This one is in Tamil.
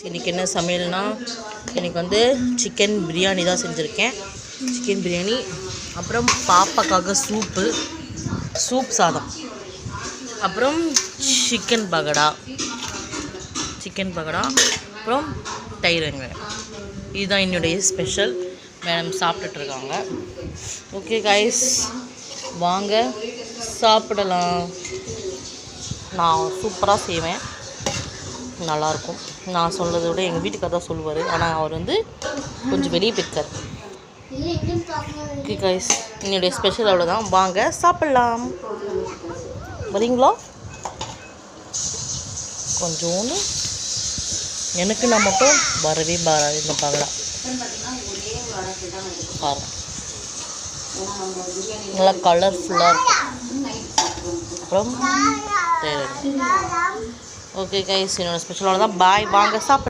இன்றைக்கி என்ன சமையல்னா, எனக்கு வந்து சிக்கன் பிரியாணி தான் செஞ்சுருக்கேன். சிக்கன் பிரியாணி, அப்புறம் பாப்பாக்காக சூப் சாதம், அப்புறம் சிக்கன் பகடா, அப்புறம் தயிர் வெங்காயம். இதுதான் என்னுடைய ஸ்பெஷல். மேடம் சாப்பிட்டுட்ருக்காங்க. ஓகே கைஸ், வாங்க சாப்பிடலாம். நான் சூப்பராக செய்வேன், நல்லாயிருக்கும். நான் சொல்கிறத விட எங்கள் வீட்டுக்காரர் தான் சொல்லுவார். ஆனால் அவர் வந்து கொஞ்சம் வெளியே போயிருக்கார். ஓகே கைஸ், என்னுடைய ஸ்பெஷல் அவ்வளோதான். வாங்க சாப்பிட்லாம். வரீங்களா? கொஞ்சோண்டு எனக்கு நான் மட்டும் வரவே வராது இந்த பகடா. பாருங்கள், நல்லா கலர்ஃபுல்லாக இருக்கும். அப்புறம் ஓகே கைஸ், என்னோடய ஸ்பெஷலோட தான். பாய், வாங்க சாப்பிட.